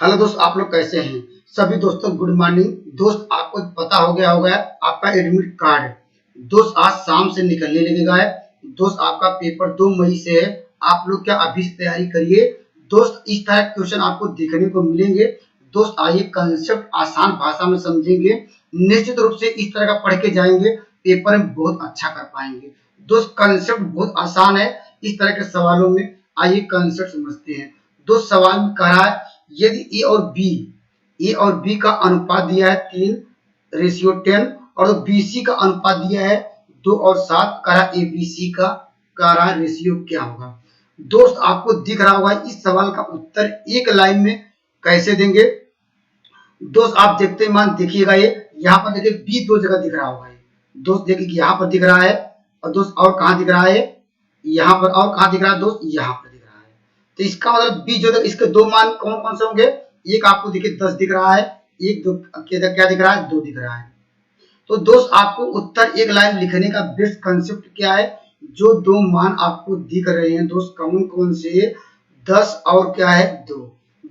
Hello दोस्त, आप लोग कैसे हैं? सभी दोस्तों गुड मॉर्निंग। दोस्त आपको पता हो गया होगा आपका एडमिट कार्ड दोस्त आज शाम से निकलने लगेगा है। दोस्त आपका पेपर 2 मई से है। आप लोग क्या अभी से तैयारी करिए। दोस्त इस तरह के क्वेश्चन आपको देखने को मिलेंगे। दोस्त आइए कंसेप्ट आसान भाषा में समझेंगे। निश्चित रूप से इस तरह का पढ़ के जाएंगे, पेपर में बहुत अच्छा कर पाएंगे। दोस्त कंसेप्ट बहुत आसान है इस तरह के सवालों में। आइए कंसेप्ट समझते हैं। दोस्त सवाल में कह रहा है यदि ए और बी का अनुपात दिया है 3:10 और बीसी का अनुपात दिया है 2 और 7, कह रहा एबीसी का कह रहा रेशियो क्या होगा। दोस्त आपको दिख रहा होगा इस सवाल का उत्तर एक लाइन में कैसे देंगे। दोस्त आप देखते हैं, मान देखिएगा ये यहाँ पर देखिए बी दो जगह दिख रहा होगा। ये दोस्त देखिए यहाँ पर दिख रहा है और दोस्त और कहाँ दिख रहा है, यहाँ पर और कहाँ दिख रहा है दोस्त, यहाँ पर दिख रहा है। तो इसका मतलब बी जो इसके दो मान कौन कौन से होंगे। एक आपको देखिए 10 दिख रहा है, एक दो क्या दिख रहा है, 2 दिख रहा है। तो दोस्त आपको उत्तर एक लाइन लिखने का बेस्ट कंसेप्ट क्या है, जो दो मान आपको दिख रहे हैं दोस्त कौन कौन से, 10 और क्या है 2।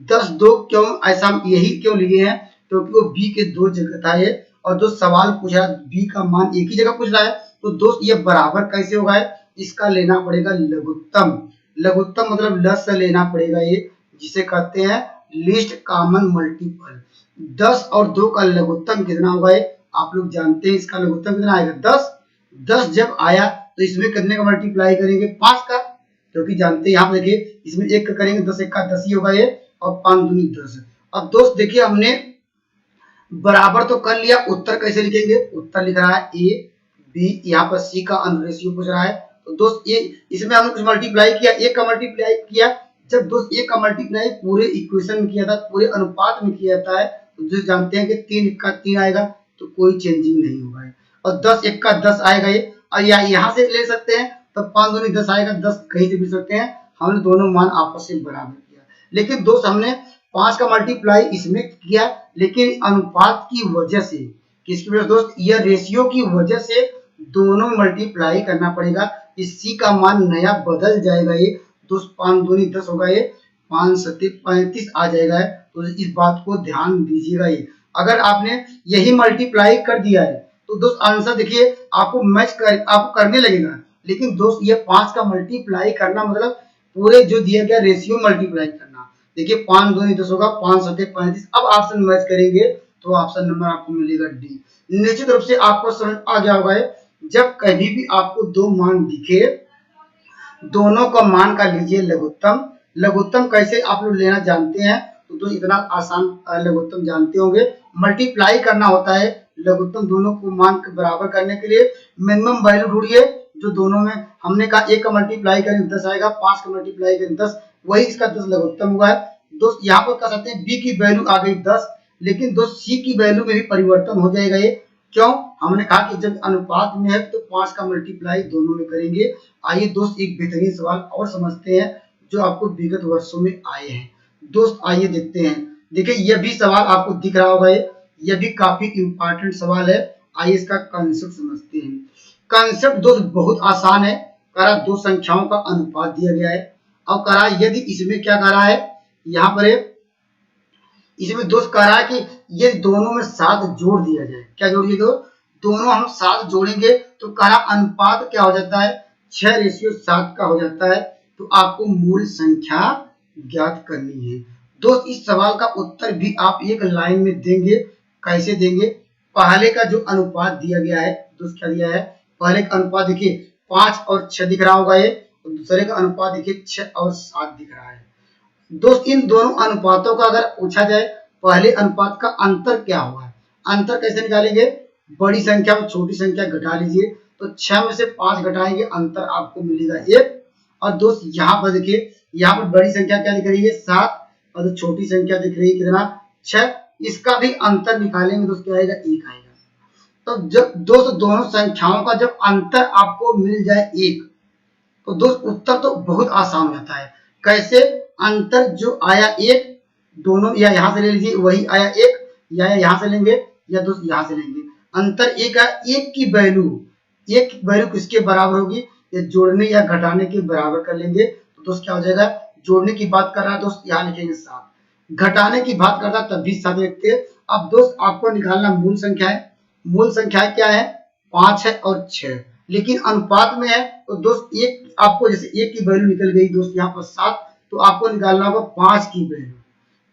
10 2 क्यों ऐसा यही क्यों लिए हैं, क्योंकि वो बी के दो जगह था ये, और जो सवाल पूछा बी का मान एक ही जगह पूछ रहा है। तो दोस्त ये बराबर कैसे होगा, इसका लेना पड़ेगा लघुत्तम। लघुत्तम मतलब लस से लेना पड़ेगा ये, जिसे कहते हैं लीस्ट कॉमन मल्टीपल। 10 और 2 का लघुत्तम कितना होगा, आप लोग जानते हैं इसका लघुत्तम कितना आएगा 10। 10 जब आया तो इसमें कितने का मल्टीप्लाई करेंगे 5 का, क्योंकि जानते हैं यहाँ पे देखिए इसमें 1 का करेंगे 10 1 का 10 ही होगा ये, और 5 दूनी 10। अब दोस्त देखिए हमने बराबर तो कर लिया, उत्तर कैसे लिखेंगे। उत्तर लिख रहा है ए बी, यहाँ पर सी का रेशियो पूछ रहा है। तो दोस्त ये इसमें हमने कुछ मल्टीप्लाई किया, एक का मल्टीप्लाई किया। जब दोस्त एक का मल्टीप्लाई पूरे इक्वेशन में किया था, पूरे अनुपात में किया जाता है, तो जो जानते हैं कि 3 1 का 3 आएगा तो कोई चेंजिंग नहीं होगा। और 10 1 का 10 आएगा ये, और यहाँ से ले सकते हैं तो 5 दूनी 10 आएगा, 10 कहीं से भी सकते हैं। हमने दोनों मान आपस में बराबर किया, लेकिन दोस्त हमने 5 का मल्टीप्लाई इसमें किया, लेकिन अनुपात की वजह से, किसकी वजह से दोस्त, यह रेशियो की वजह से दोनों मल्टीप्लाई करना पड़ेगा। इस सी का मान नया बदल जाएगा ये दोस्त, 5 दूनी 10 होगा ये, 5 7 35 आ जाएगा। तो इस बात को ध्यान दीजिएगा। ये अगर आपने यही मल्टीप्लाई कर दिया है तो दोस्त आंसर देखिए आपको आपको करने लगेगा, लेकिन दोस्त ये 5 का मल्टीप्लाई करना मतलब पूरे जो दिया गया रेशियो मल्टीप्लाई करना। देखिए 5 दूनी 10 होगा, 5 7 35। अब ऑप्शन मैच करेंगे तो ऑप्शन नंबर आपको मिलेगा डी। निश्चित रूप से आपको समझ आ गया होगा, जब कभी भी आपको दो मान दिखे, दोनों का मान का लीजिए लघुत्तम। लघुत्तम कैसे आप लोग लेना जानते हैं, तो इतना आसान लघुत्तम जानते होंगे। मल्टीप्लाई करना होता है लघुत्तम दोनों को मान के बराबर करने के लिए। मिनिमम वैल्यू ढूंढिए जो दोनों में, हमने कहा 1 का मल्टीप्लाई करें 10 आएगा, 5 का मल्टीप्लाई करें 10, वही इसका 10 लघुत्तम हुआ है। दोस्त यहाँ पर कह सकते हैं बी की वैल्यू आ गई 10, लेकिन दोस्त सी की वैल्यू में भी परिवर्तन हो जाएगा ये। क्यों, हमने कहा कि जब अनुपात में है तो 5 का मल्टीप्लाई दोनों में करेंगे। आइए दोस्त एक बेहतरीन सवाल और समझते हैं जो आपको विगत वर्षों में आए हैं। दोस्त आइए देखते हैं। देखिए यह भी सवाल आपको दिख रहा होगा, यह भी काफी इंपॉर्टेंट सवाल है। आइए इसका कंसेप्ट समझते हैं। कंसेप्ट दोस्त बहुत आसान है। कह रहा दो संख्याओं का अनुपात दिया गया है, और कह रहा यदि इसमें क्या कह रहा है, यहाँ पर इसमें दोस्त कह रहा है कि ये दोनों में 7 जोड़ दिया जाए। क्या जोड़ दिए, दोनों हम 7 जोड़ेंगे तो कह रहा अनुपात क्या हो जाता है 6:7 का हो जाता है। तो आपको मूल संख्या ज्ञात करनी है। दोस्त इस सवाल का उत्तर भी आप एक लाइन में देंगे। कैसे देंगे, पहले का जो अनुपात दिया गया है दोस्त क्या दिया है, पहले का अनुपात देखिए 5 और 6 दिख रहा होगा ये, और दूसरे का अनुपात देखिए 6 और 7 दिख रहा है। दोस्त इन दोनों अनुपातों का अगर पूछा जाए पहले अनुपात का अंतर क्या हुआ है, अंतर कैसे निकालेंगे, बड़ी संख्या में छोटी संख्या घटा लीजिए, तो 6 में से 5 घटाएंगे, अंतर आपको मिलेगा 1। और दोस्त यहाँ पर देखिए, यहाँ पर बड़ी संख्या क्या दिख रही है 7, और छोटी संख्या दिख रही है कितना 6, इसका भी अंतर निकालेंगे दोस्त क्या आएगा 1 आएगा। तो जब दोस्त दोनों संख्याओं का जब अंतर आपको मिल जाए 1, तो दोस्त उत्तर तो बहुत आसान होता है। कैसे, अंतर जो आया 1, दोनों या यहाँ से ले लीजिए वही आया 1, या यहाँ से लेंगे या दोस्त यहाँ से लेंगे, अंतर 1 है। 1 की वैल्यू किसके बराबर होगी, या जोड़ने या घटाने के बराबर कर लेंगे। तो दोस्त क्या हो जाएगा, जोड़ने की बात कर रहा है दोस्त यहाँ लिखेंगे 7, घटाने की बात करता तब भी साथ लिखते हैं। अब दोस्त आपको निकालना मूल संख्या है। मूल संख्या क्या है? 5 है और 6, लेकिन अनुपात में है तो दोस्त एक आपको जैसे एक की वैल्यू निकल गई दोस्त यहाँ पर 7, तो आपको निकालना होगा 5 की वैल्यू।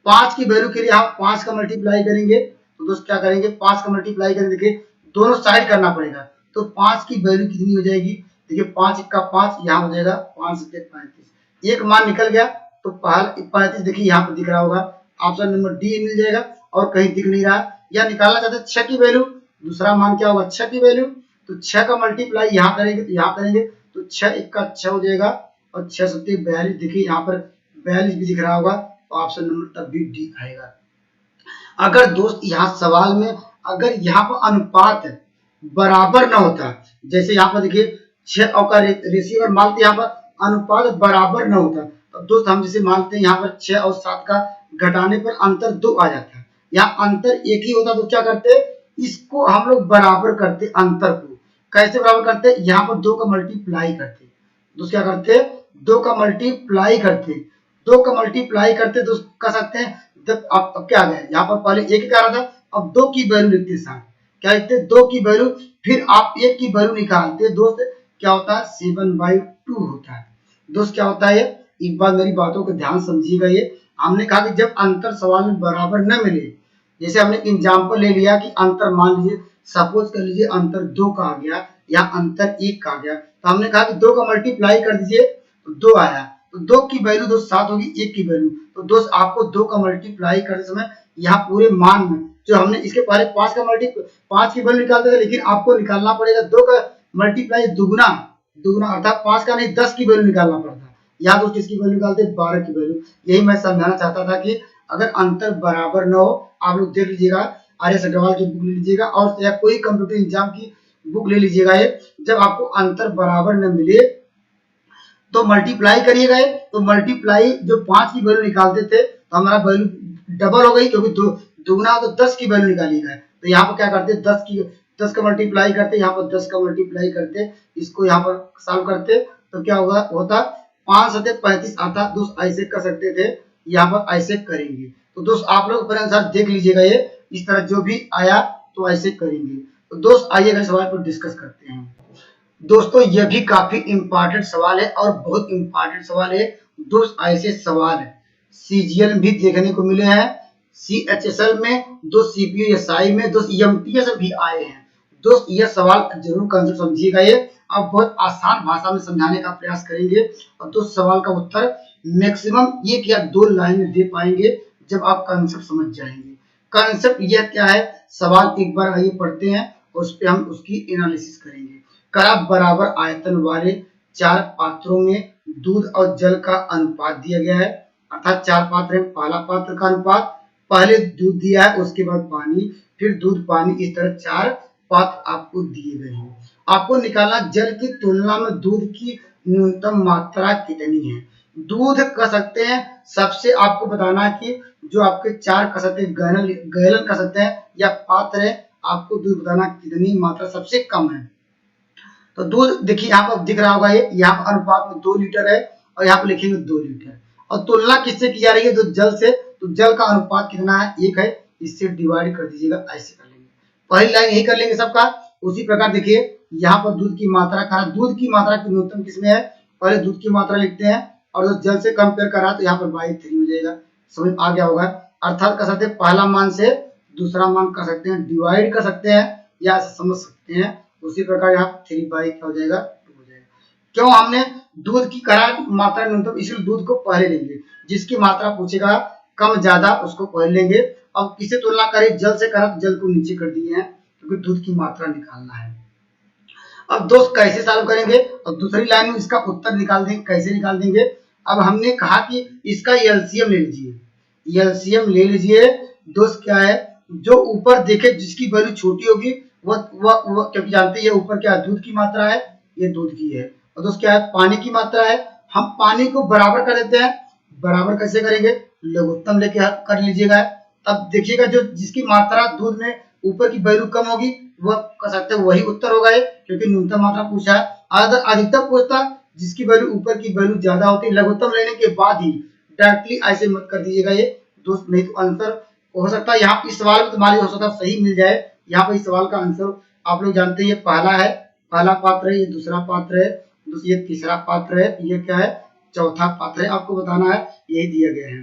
5 की वैल्यू के लिए आप 5 का मल्टीप्लाई करेंगे तो दोस्त क्या करेंगे? 5 का मल्टीप्लाई करेंगे, देखिए दोनों साइड करना पड़ेगा। तो 5 की वैल्यू कितनी हो जाएगी? देखिए 5 का 5 यहाँ हो जाएगा 5 से 35, एक मान निकल गया तो पहला 35 देखिए यहाँ पर दिख रहा होगा, ऑप्शन नंबर डी मिल जाएगा और कहीं दिख नहीं रहा। या निकालना चाहते हैं 6 की वैल्यू, दूसरा मान क्या होगा? 6 की वैल्यू, तो 6 का मल्टीप्लाई यहाँ करेंगे तो यहाँ करेंगे तो 6 1 का 6 हो जाएगा और 6 7 42, देखिए यहाँ पर 42 भी दिख रहा होगा, तो ऑप्शन नंबर तब भी डी आएगा। अगर दोस्त यहाँ सवाल में अगर यहाँ पर अनुपात बराबर ना होता, जैसे यहाँ पर देखिए 6 और का रेशियो अगर मानते यहाँ पर अनुपात बराबर ना होता, तो दोस्त हम जैसे मानते हैं यहाँ पर 6 और 7 का घटाने पर अंतर 2 आ जाता है, यहाँ अंतर एक ही होता, तो क्या करते? इसको हम लोग बराबर करते अंतर को। कैसे बराबर करते? यहाँ पर 2 का मल्टीप्लाई करते। दोस्त क्या करते? 2 का मल्टीप्लाई करते। 2 का मल्टीप्लाई करते दोस्त कर सकते हैं। जब अब क्या आ गया? यहाँ पर पहले एक क्या रहा था, अब 2 की वैल्यू लिखते साथ, क्या लिखते? 2 की वैल्यू, फिर आप 1 की वैल्यू निकालते दोस्त, क्या होता है? 7/2 होता है। दोस्त क्या होता है? एक बार मेरी बातों को ध्यान समझिएगा। ये हमने कहा कि जब अंतर सवाल में बराबर न मिले, जैसे हमने एग्जाम्पल ले लिया कि अंतर मान लीजिए सपोज कर लीजिए अंतर 2 का आ गया या अंतर 1 का आ गया, तो हमने कहा कि 2 का मल्टीप्लाई कर दीजिए तो 2 आया, तो 2 की वैल्यू दोस्त 7 होगी 1 की वैल्यू, तो दोस्त आपको 2 का मल्टीप्लाई करते समय यहाँ पूरे मान में जो हमने इसके पहले 5 की वैल्यू निकालते थे, लेकिन आपको निकालना पड़ेगा 2 का मल्टीप्लाई दुगुना, दुगुना अर्थात 5 का नहीं 10 की वैल्यू निकालना पड़ता है। यहाँ दोस्त किसकी वैल्यू निकालते? 12 की वैल्यू। यही मैं समझाना चाहता था कि अगर अंतर बराबर न हो, आप लोग देख लीजिएगा आर्य अग्रवाल की बुक ले लीजिएगा और या कोई कंप्यूटर एग्जाम की बुक ले लीजिएगा, ये जब आपको अंतर बराबर न मिले तो मल्टीप्लाई करिएगा। ये तो मल्टीप्लाई जो 5 की वैल्यू निकालते थे तो हमारा वैल्यू डबल हो गई, क्योंकि दुगना हो तो 10 की वैल्यू निकालिएगा। तो यहाँ पर क्या करते? 10 का मल्टीप्लाई करते, यहाँ पर 10 का मल्टीप्लाई करते, इसको यहाँ पर सॉल्व करते तो क्या होता 5 7 35 आता। दोस्त ऐसे कर सकते थे, यहाँ पर ऐसे करेंगे। तो दोस्त आप लोग अपने अनुसार देख लीजिएगा, ये इस तरह जो भी आया तो ऐसे करेंगे। तो दोस्त आइए अगले सवाल पर डिस्कस करते हैं। दोस्तों यह भी काफी इंपॉर्टेंट सवाल है और बहुत इंपॉर्टेंट सवाल है दोस्त। ऐसे सवाल सीजीएल भी देखने को मिले हैं, सीएचएसएल में, दोस्त सीपीयूएसआई में, दोस्त एमटीएस भी आए हैं। दोस्त यह सवाल जरूर कंसेप्ट समझिएगा, ये अब बहुत आसान भाषा में समझाने का प्रयास करेंगे और दोस्त सवाल का उत्तर मैक्सिमम 1 या 2 लाइन में दे पाएंगे जब आप कंसेप्ट समझ जाएंगे। कंसेप्ट यह क्या है? सवाल एक बार आइए पढ़ते हैं और उस पर हम उसकी एनालिसिस करेंगे। करा बराबर आयतन वाले 4 पात्रों में दूध और जल का अनुपात दिया गया है, अर्थात 4 पात्र हैं, पहला पात्र का अनुपात, पहले दूध दिया है उसके बाद पानी, फिर दूध पानी, इस तरह 4 पात्र आपको दिए गए हैं। आपको निकालना जल की तुलना में दूध की न्यूनतम मात्रा कितनी है। दूध कह सकते हैं, सबसे आपको बताना है कि जो आपके 4 कह सकते हैं गैलन कह सकते हैं या पात्र है, आपको दूध बताना कितनी मात्रा सबसे कम है। तो दूध देखिए यहाँ पर दिख रहा होगा, ये यहाँ पर अनुपात में 2 लीटर है और यहाँ पर लिखेंगे 2 लीटर। और तुलना किससे की जा रही है? तो जल से। तो जल का अनुपात कितना है? 1 है, इससे डिवाइड कर दीजिएगा, ऐसे कर लेंगे। पहली लाइन यही कर लेंगे सबका। उसी प्रकार देखिए यहाँ पर दूध की मात्रा करा, दूध की मात्रा की न्यूनतम किसमें है? पहले दूध की मात्रा लिखते हैं और जल से कंपेयर करा तो यहाँ पर बाई 3 हो जाएगा। समझ आ गया होगा। अर्थात कर सकते हैं पहला मान से दूसरा मान कर सकते हैं डिवाइड कर सकते हैं या समझ सकते हैं। उसी प्रकार यहाँ 3/2 क्या हो जाएगा? 2 हो जाएगा। क्यों हमने दूध की करा मात्रा न्यूनतम, इसलिए दूध को पहले लेंगे। जिसकी मात्रा पूछेगा कम ज्यादा उसको पहले लेंगे। अब किसे तुलना करें? जल से करा तो जल को नीचे कर दिए हैं क्योंकि दूध की मात्रा निकालना है। अब दोस्त कैसे सॉल्व करेंगे? और दूसरी लाइन में इसका उत्तर निकाल देंगे। कैसे निकाल देंगे? अब हमने कहा कि इसका एलसीएम ले लीजिए। एलसीएम ले लीजिए दोस्त। क्या है? जो ऊपर देखे जिसकी वैल्यू छोटी होगी वह क्योंकि जानते हैं ये ऊपर क्या दूध की मात्रा है, ये दूध की है। और दोस्त क्या है? पानी की मात्रा है। हम पानी को बराबर कर देते हैं। बराबर कैसे करेंगे? लघुत्तम लेके कर लीजिएगा। अब देखिएगा जो जिसकी मात्रा दूध में ऊपर की वैल्यू कम होगी वह कर सकते हैं वही उत्तर होगा ये, क्योंकि न्यूनतम मात्रा पूछा है। अगर अधिकतम पूछता जिसकी वैल्यू ऊपर की वैल्यू ज्यादा होती, लघुत्तम लेने के बाद ही डायरेक्टली ऐसे मत कर दीजिएगा, ये दोस्त, नहीं तो आंसर हो सकता है यहाँ इस सवाल में तुम्हारी हो सकता है सही मिल जाए। यहाँ पर इस सवाल का आंसर आप लोग जानते हैं, ये पहला है, पहला पात्र है, ये दूसरा पात्र है, ये तीसरा पात्र है, ये क्या है, चौथा पात्र है। आपको बताना है, यही दिया गया है।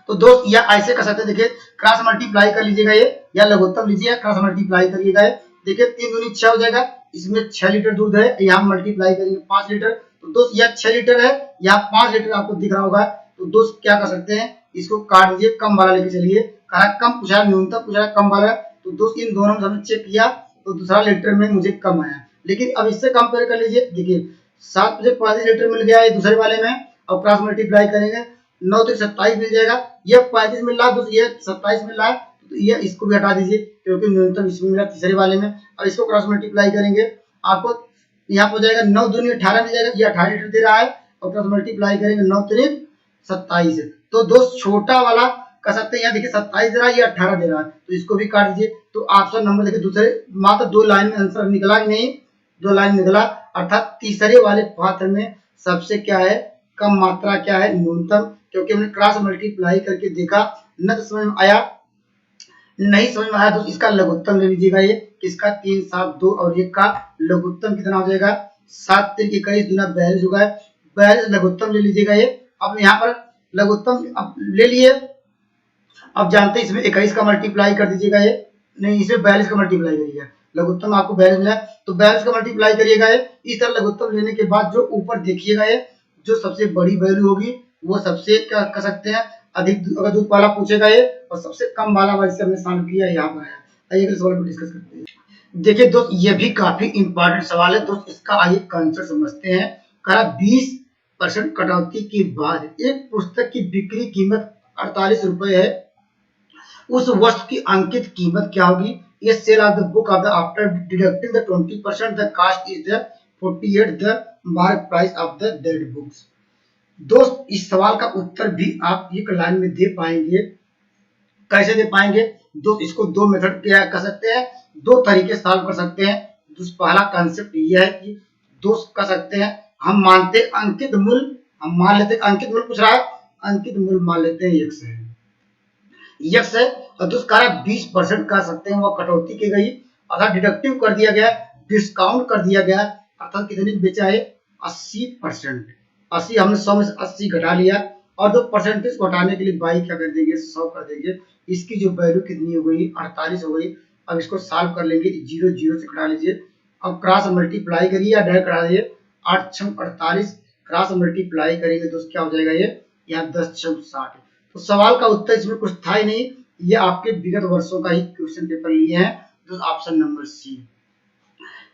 तो दोस्त या ऐसे कर सकते हैं, देखिए क्रॉस मल्टीप्लाई कर लीजिएगा ये, या लघुत्तम लीजिए, क्रॉस मल्टीप्लाई करिएगा। देखिए 3 दूनी 6 हो जाएगा, इसमें 6 लीटर दूध है, यहाँ मल्टीप्लाई करेंगे 5 लीटर। तो दोस्त यह 6 लीटर है, यहाँ 5 लीटर आपको दिख रहा होगा। तो दोस्त क्या कर सकते हैं, इसको काट दीजिए, कम वाला लेके चलिए। कम पूछा, न्यूनतम पूछा, कम वाला। तो दोस्त इन दोनों में हमने चेक किया तो दूसरा लीटर में मुझे कम आया, लेकिन अब इससे कंपेयर कर लीजिए। देखिए 7 मुझे 35 लीटर मिल गया है दूसरे वाले में, और क्रॉस मल्टीप्लाई करेंगे 9 तो 27 मिल जाएगा। ये 35 मिल रहा है, दोस्तों ये 27 मिल रहा है, तो ये इसको भी हटा दीजिए क्योंकि न्यूनतम इसमें मिला तीसरे वाले में। अब इसको क्रॉस मल्टीप्लाई करेंगे, आपको यहाँ पर हो जाएगा 9 दूनी 18 मिल जाएगा, ये 18 लीटर दे रहा है, और क्रॉस मल्टीप्लाई करेंगे 9 त्रिक 27। तो दोस्त छोटा वाला कर सकते हैं, यहाँ देखिए 27 दे रहा है, ये 18 दे रहा है, तो इसको भी काट दीजिए। तो ऑप्शन नंबर देखिए दूसरे, मात्र 2 लाइन में आंसर निकला कि नहीं, 2 लाइन निकला, अर्थात तीसरे वाले पात्र में सबसे क्या है, कम मात्रा क्या है, न्यूनतम। क्योंकि हमने क्रॉस मल्टीप्लाई करके देखा, न तो समझ में आया, नहीं समझ में आया, तो इसका लघुत्तम ले लीजिएगा। ये किसका, 3 7 2 और 1 का लघुत्तम कितना हो जाएगा, 7 3 21 दूना 42 होगा, 42 लघुत्तम ले लीजिएगा ये। अब यहाँ पर लघुत्तम अब ले लिए, अब जानते हैं इसमें 21 का मल्टीप्लाई कर दीजिएगा, ये नहीं इसमें 42 का मल्टीप्लाई करिएगा, लघुत्तम आपको 42 मिला, तो 42 का मल्टीप्लाई करिएगा ये। इस तरह लघुत्तम लेने के बाद जो ऊपर देखिएगा, ये जो सबसे बड़ी वैल्यू होगी वो सबसे क्या कर सकते हैं, अधिक अगर दूध वाला पूछेगा ये, और सबसे कम वाला वैसे हमने सॉल्व किया, यहाँ पर आया। आइए अगले सवाल पर डिस्कस करते हैं। देखिए दोस्त ये भी काफी इंपॉर्टेंट सवाल है दोस्त, इसका आइए कंसेप्ट समझते हैं। कहा 20% कटौती के बाद एक पुस्तक की बिक्री कीमत 48 रुपए है, उस वस्तु की अंकित कीमत क्या होगी। ये sale of the book of the after deducting the 20% the cost is the 48 the mark price of the that books. दोस्त इस सवाल का उत्तर भी आप एक लाइन में दे पाएंगे, कैसे दे पाएंगे दोस्त, इसको 2 मेथड क्या कर सकते हैं, 2 तरीके सॉल्व कर सकते हैं। दोस्त पहला कंसेप्ट यह है कि दोस्त कर सकते हैं, हम मानते अंकित मूल्य, हम मान लेते अंकित मूल्य पूछ रहा है, अंकित मूल्य मान लेते हैं x है, यस है, और दोस्त कह रहा 20% कर सकते हैं, वह कटौती की गई, अर्थात डिडक्टिव कर दिया गया, डिस्काउंट कर दिया गया, अर्थात कितने बेचा है 80%। 80 हमने 100 में से 80 घटा लिया, और दो परसेंटेज को हटाने के लिए बाई क्या कर देंगे 100 कर देंगे। इसकी जो वैल्यू कितनी हो गई 48 हो गई। अब इसको सॉल्व कर लेंगे, 0 0 से घटा लीजिए, अब क्रॉस मल्टीप्लाई करिए या डायरेक्ट करा दिए, 8 6 48 क्रॉस मल्टीप्लाई करेंगे तो क्या हो जाएगा, ये यहाँ 10 6 60। तो सवाल का उत्तर इसमें कुछ था ही नहीं, ये आपके विगत वर्षों का ही क्वेश्चन पेपर लिए हैं। दोस्त ऑप्शन नंबर सी।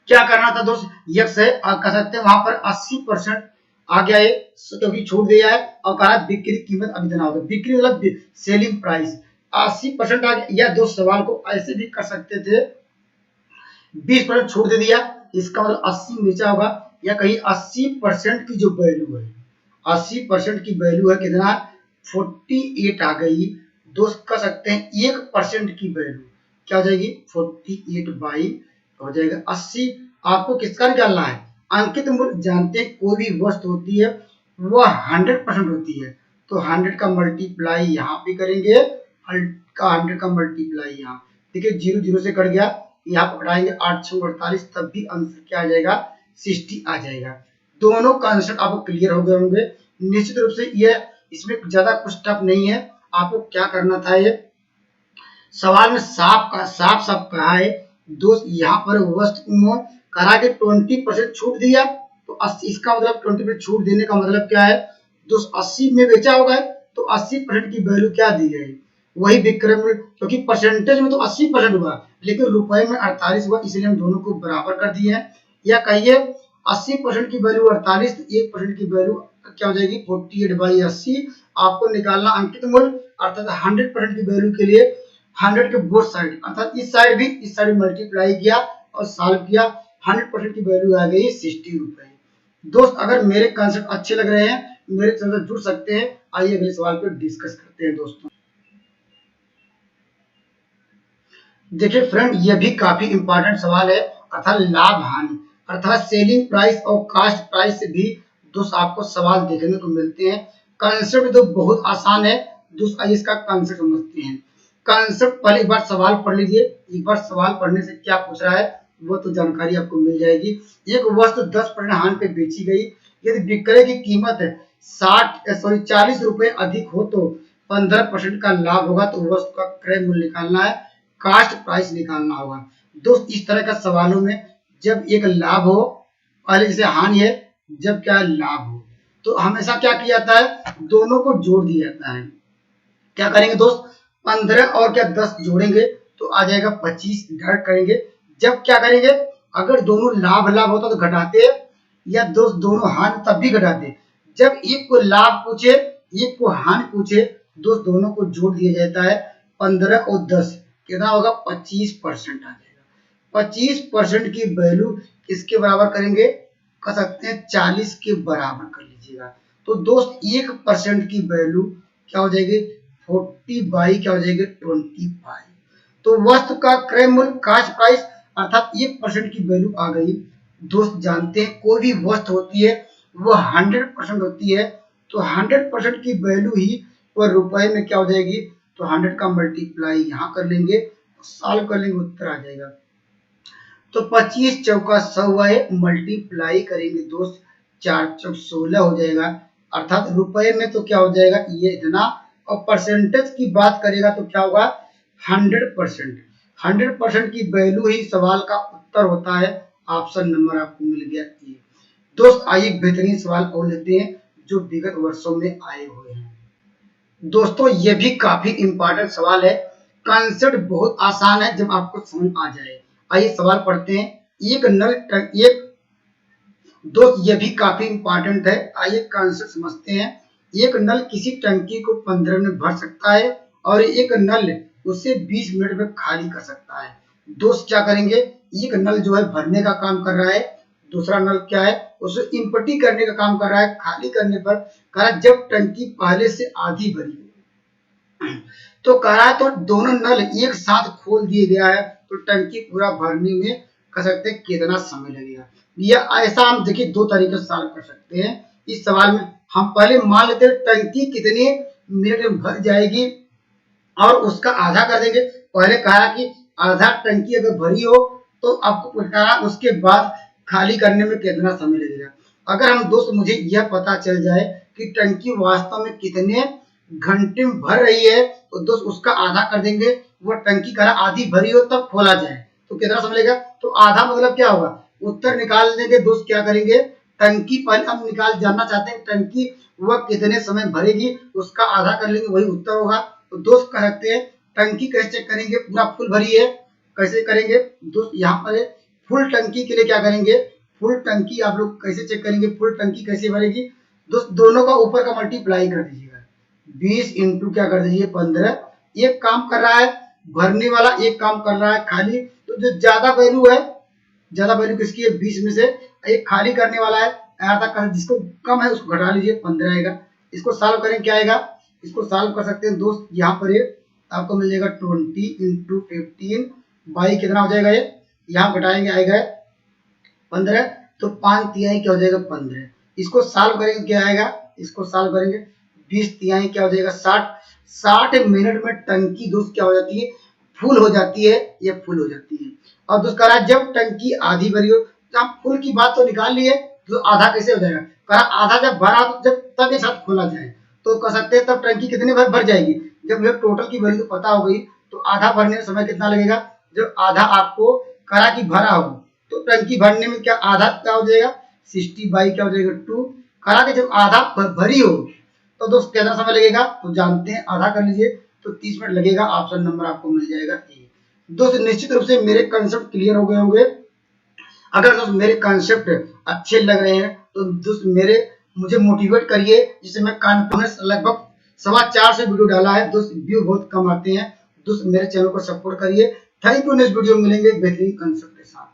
क्या करना था दोस्त, यस है कर सकते हैं, वहां पर 80% आ गया है क्योंकि छूट दिया है, और कहा बिक्री कीमत अभी इतना होगा, बिक्री मतलब सेलिंग प्राइस 80% आ गया। या दोस्त सवाल को ऐसे भी कर सकते थे, 20% छूट दे दिया, इसका मतलब 80 बेचा होगा, या कहीं 80% की जो वैल्यू है, 80% की वैल्यू है कितना 48 आ गई। दोस्त कर सकते हैं 1% की वैल्यू क्या हो जाएगी 48 बाई हो जाएगा 80। आपको किसका निकालना है, अंकित मूल्य। जानते हैं कोई भी वस्तु होती है वह 100% होती है, तो 100 का मल्टीप्लाई यहाँ पे करेंगे, 100 का मल्टीप्लाई यहाँ, देखिए 0 0 से कट गया, यहाँ पकड़ाएंगे 8 6 48, तब भी आंसर क्या आ जाएगा 60 आ जाएगा। दोनों कंसेप्ट आपको क्लियर हो गए होंगे निश्चित रूप से। ये इसमें ज्यादा कुछ टफ नहीं है, आपको क्या करना था, ये सवाल में साफ कहा है दोस्त। यहाँ पर वस्तु करा के 20% छूट दिया, तो 80 इसका मतलब 20% छूट देने का मतलब क्या है दोस्त, 80 में बेचा होगा तो 80% की वैल्यू क्या दी गई, वही विक्रय मूल्य, क्योंकि परसेंटेज में तो 80% हुआ लेकिन रुपए में 48 हुआ, इसलिए हम दोनों को बराबर कर दिए हैं। या कहिए 80% की वैल्यू 48, 1% की वैल्यू क्या हो जाएगी 48 बाई 80। आपको निकालना अंकित मूल्य, अर्थात 100% की वैल्यू के लिए 100 के बोथ साइड, अर्थात इस साइड भी इस साइड मल्टीप्लाई किया और सॉल्व किया, 100% की वैल्यू आ गई 60 रुपए। दोस्त अगर मेरे कंसेप्ट अच्छे लग रहे हैं मेरे चैनल से जुड़ सकते हैं। आइए अगले सवाल पर डिस्कस करते हैं दोस्तों। देखिए फ्रेंड ये भी काफी इंपॉर्टेंट सवाल है, अर्थात लाभ हानि, अर्थात सेलिंग प्राइस और कास्ट प्राइस से भी दोस्त आपको सवाल देखने को मिलते हैं। कंसेप्ट तो बहुत आसान है, दोस्त आइए इसका कॉन्सेप्ट समझते हैं। कॉन्सेप्ट पहले एक बार सवाल पढ़ लीजिए। एक बार सवाल पढ़ने से क्या पूछ रहा है वो तो जानकारी आपको मिल जाएगी। एक वस्तु 10% हानि पे बेची गई, यदि विक्रय की कीमत 40 रुपए अधिक हो तो 15% का लाभ होगा। तो वस्तु का क्रय मूल्य निकालना है, कास्ट प्राइस निकालना होगा। दोस्त इस तरह का सवालों में जब एक लाभ हो, पहले जैसे हानि है, जब क्या लाभ हो, तो हमेशा क्या किया जाता है, दोनों को जोड़ दिया जाता है। क्या करेंगे दोस्त, 15 और क्या 10 जोड़ेंगे तो आ जाएगा 25 डिवाइड करेंगे। जब क्या करेंगे, अगर दोनों लाभ लाभ होता तो घटाते, या दोस्त दोनों हानि तब भी घटाते। जब एक को लाभ पूछे एक को हानि पूछे, दोस्त दोनों को जोड़ दिया जाता है। 15 और 10 कितना होगा, 25% आ जाएगा। 25% की वैल्यू किसके बराबर करेंगे, कर सकते हैं 40 के बराबर कर लीजिएगा। तो दोस्त 1% की वैल्यू क्या हो जाएगी, 40 बाई क्या हो जाएगी 25। तो वस्तु का क्रय मूल्य कास्ट प्राइस अर्थात 1% की वैल्यू आ गई। दोस्त जानते हैं कोई भी वस्तु होती है वो 100% होती है, तो 100% की वैल्यू ही पर रुपए में क्या हो जाएगी, तो 100 का मल्टीप्लाई यहाँ कर लेंगे, सॉल्व कर लेंगे, उत्तर आ जाएगा। तो 25 चौका 100 है, मल्टीप्लाई करेंगे दोस्त 4 चौक 16 हो जाएगा। अर्थात रुपए में तो क्या हो जाएगा ये इतना, और परसेंटेज की बात करेगा तो क्या होगा 100%। 100% की वैल्यू ही सवाल का उत्तर होता है। ऑप्शन नंबर आपको मिल गया ए। दोस्त आइए बेहतरीन सवाल और लेते हैं जो विगत वर्षों में आए हुए हैं। दोस्तों ये भी काफी इंपॉर्टेंट सवाल है, कॉन्सेप्ट बहुत आसान है जब आपको समझ आ जाए। आइए सवाल पढ़ते हैं। एक दोस्त ये भी काफी इंपॉर्टेंट है, आइए कॉन्सेप्ट समझते हैं। एक नल किसी टंकी को 15 मिनट भर सकता है और एक नल उसे 20 मिनट में खाली कर सकता है। दोस्त क्या करेंगे, एक नल जो है भरने का काम कर रहा है, दूसरा नल क्या है उसे इम्पटी करने का काम कर रहा है। खाली करने पर कह रहा जब टंकी पहले से आधी भरी हो, तो कह रहा है तो दोनों नल एक साथ खोल दिए गया है, तो टंकी पूरा भरने में कह सकते हैं कितना समय लगेगा। या ऐसा हम देखिए दो तरीके से सॉल्व कर सकते हैं। इस सवाल में हम पहले मान लेते हैं टंकी कितने मिनट में भर जाएगी और उसका आधा कर देंगे। पहले कहा कि आधा टंकी अगर भरी हो तो आपको कहा उसके बाद खाली करने में कितना समय लगेगा। अगर हम दोस्त मुझे यह पता चल जाए कि टंकी वास्तव में कितने घंटे में भर रही है, तो दोस्त उसका आधा कर देंगे। वो टंकी करा आधी भरी हो तब खोला जाए तो कितना समय लगेगा, तो आधा मतलब क्या होगा, उत्तर निकाल देंगे। दोस्त क्या करेंगे, टंकी पहले हम निकाल जानना चाहते हैं टंकी वह कितने समय भरेगी, उसका आधा कर लेंगे, वही उत्तर होगा। तो दोस्त कह सकते हैं टंकी कैसे चेक करेंगे, पूरा फुल भरी है कैसे करेंगे दोस्त, यहाँ पर फुल टंकी के लिए क्या करेंगे, फुल टंकी आप लोग कैसे चेक करेंगे, फुल टंकी कैसे भरेगी दोस्त, दोनों का ऊपर का मल्टीप्लाई कर दीजिएगा। 20 इंटू क्या कर दीजिए 15। एक काम कर रहा है भरने वाला, एक काम कर रहा है खाली, तो जो ज्यादा वैल्यू है, ज्यादा वैल्यू किसकी है 20 में से, एक खाली करने वाला है अर्थात जिसको कम है उसको घटा लीजिए 15 आएगा। इसको सॉल्व करें क्या आएगा, इसको सॉल्व कर सकते हैं दोस्त, यहाँ पर ये आपको मिल जाएगा 20 इंटू 15 बाई कितना हो जाएगा, ये यहाँ घटाएंगे आएगा 15, तो 5 तिहाई क्या हो जाएगा 15। इसको सॉल्व करेंगे क्या आएगा, इसको सॉल्व करेंगे 20 तिहाई क्या हो जाएगा 60। 60 मिनट में टंकी दोस्त क्या हो जाती है, फुल हो जाती है, ये फुल हो जाती है। और दोस्त कह रहा है जब टंकी आधी भरी हो, तो हम फुल की बात तो निकाल लिए, तो आधा कैसे हो जाएगा, कह रहा आधा जब भरा तो जब तब एक साथ खोला जाए, तो कह सकते हैं तब टंकी कितने भर जाएगी। जब ये टोटल की वैल्यू पता हो गई तो आधा भरने में समय कितना लगेगा, जब आधा आपको करा कि भरा हो तो टंकी भरने में क्या आधा क्या हो जाएगा 60 बाई क्या हो जाएगा 2। करा कि जब आधा भरी हो तो दोस्त कितना समय लगेगा, तो जानते हैं आधा कर लीजिए, तो 30 मिनट लगेगा। ऑप्शन नंबर आपको मिल जाएगा ए। दोस्त निश्चित रूप से मेरे कंसेप्ट क्लियर हो गए होंगे। अगर दोस्त मेरे कंसेप्ट अच्छे लग रहे हैं तो दोस्त मुझे मोटिवेट करिए, जिससे मैं कॉन्फिडेंस लगभग 4.25 से वीडियो डाला है दोस्त, व्यू बहुत कम आते हैं दोस्त, मेरे चैनल को सपोर्ट करिए। थैंक यू, नेक्स्ट वीडियो में मिलेंगे बेहतरीन कंसेप्ट के साथ।